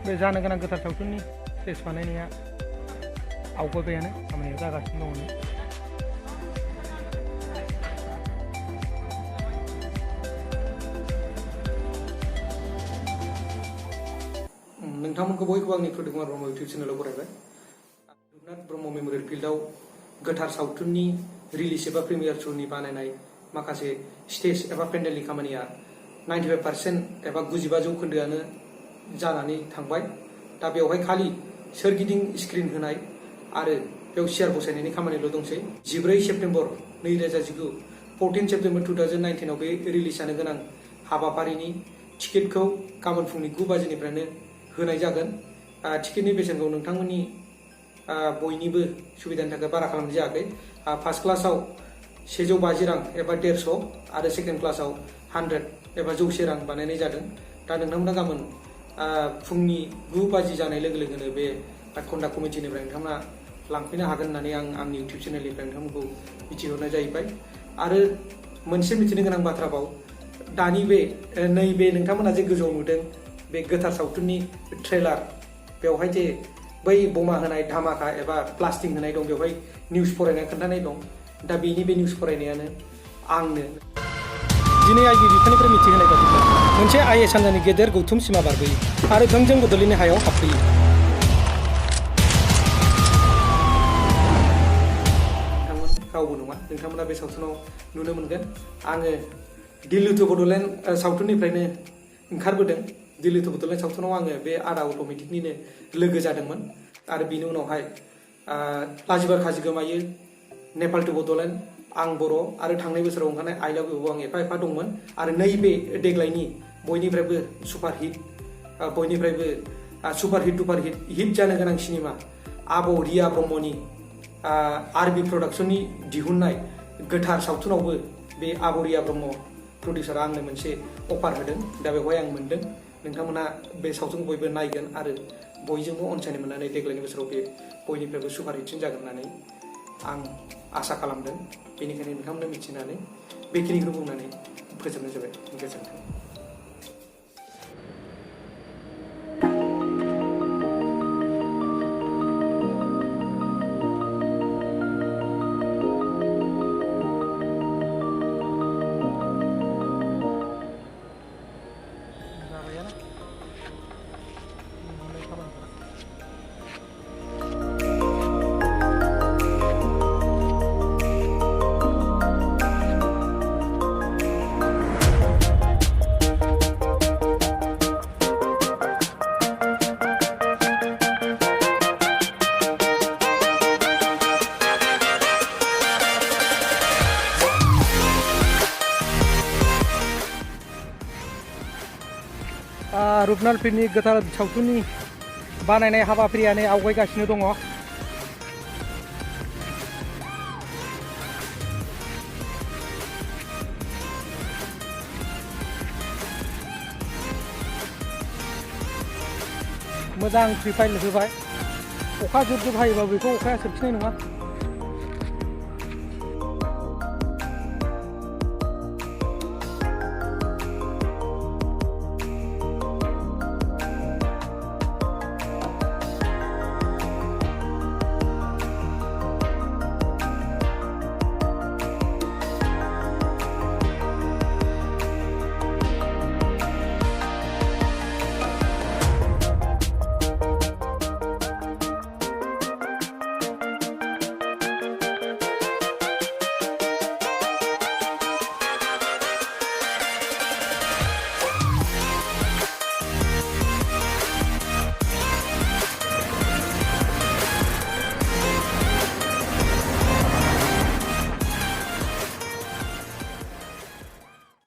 बे जानो गोनां गोथार सावथुननि स्टेज बानायनाया आवगायबायानो खामानिया जागासिनो दङ। नोंथांमोनखौ बयखौबो आंनि gwthar ब्रह्म इउटिउब चेनेलाव बरायबाय। रुपनाथ ब्रह्म मेम'रियेल फिल्डआव गोथार सावथुननि रिलिज एबा प्रिमियार श'नि बानायनाय माखासे स्टेज एबा पेन्डेलनि खामानिया 95% एबा 95% जानानै थांबाय। दा बेवहाय खालि सोरगिदिं स्क्रिन होनाय आरो बेयाव सियार बसायनायनि खामानिल' दंसै। 14 सेप्तेम्बर 2019 14 सेप्तेम्बर 2019 आव बे रिलिज जानो गोनां हाबाफारिनि टिकेटखौ गाबोन फुंनि 9 बाजिनिफ्रायनो होनाय जागोन। टिकेटनि बेसेनखौ नोंथांमोननि बयनिबो सुबिदानि थाखाय बारा खालामनाय जायाखै। फार्स्ट क्लासाव 150 रां एबा 150 आरो सेकेन्ड क्लासाव 100 एबा 100 रां बानायनाय जादों। दा नोंथांमोना गाबोन फुंनि 9 बाजि जानाय लोगो लोगोनो बे कन्डाक्ट कमिटिनिफ्राय नोंथांमोना लांफैनो हागोन होननानै आं आंनि इउटिउब चेनेलनिफ्राय नोंथांमोनखौ मिथिहरनाय जाहैबाय। आरो मोनसे मिथिनो गोनां बाथ्राबाव, दानि बे नैबे नोंथांमोना जे गोजौआव नुदों बे गोथार सावथुननि ट्रेलार, बेवहाय जे बै बमा होनाय धामाका एबा प्लास्टिक होनाय दं, बेवहाय निउस फरायनाय खोन्थानाय दं। दा बेनि बे निउस फरायनायानो आंनो दिनै आइबि बिफाननिफ्राय मिथिहोनाय बायदिब्ला मोनसे आइएस हान्जानि गेदेर गौथुम सिमा बारबोयो आरो थोंजों बड'लेण्डनि हायाव हाबफैयो। रावबो नङा, नोंथांमोना बे सावथुनाव नुनो मोनगोन। आङो दिल्ली टु बड'लेण्ड सावथुननिफ्रायनो ओंखारबोदों। दिल्ली टु बड'लेण्ड सावथुनाव आङो बे आदा अट'मेटिकनिनो लोगो जादोंमोन। आरो बिनि उनावहाय लाजिबार खाजि गोमायो, नेपाल टु बड'लेण्ड, आं बर' आरो थांनाय बोसोराव ओंखारनाय आइ लाभ इउआव आं एफा दंमोन। आरो नैबे देग्लायनि बयनिफ्रायबो सुपारहिट हिट जानो गोनां सिनेमा आब' रिया ब्रह्मनि आरबि प्रडाक्सननि दिहुननाय गोथार सावथुनावबो बे आब' रिया ब्रह्म प्रडिउसारा आंनो मोनसे अफार होदों। दा बेवहाय आं मोनदों। नोंथांमोना बे सावथुनखौ बयबो नायगोन आरो बयजोंबो अनसायनो मोननानै देग्लायनि बोसोराव बे बयनिफ्रायबो सुपारहिटसिन जागोन होननानै आं आसा खालामदों। बेनिखायनो नोंथांमोननो मिथिनानै बेखिनिखौ बुंनानै फोजोबनाय जाबाय। गोजोन्थों। रुपनाथ फिल्मनि गोथार सावथुननि बानायनाय हाबाफारियानो आवगायगासिनो दङ। मोजां प्रिफाइल होबाय। अखा जुब जुब हायोबा बेखौ अखाया सोबसिननाय नङा।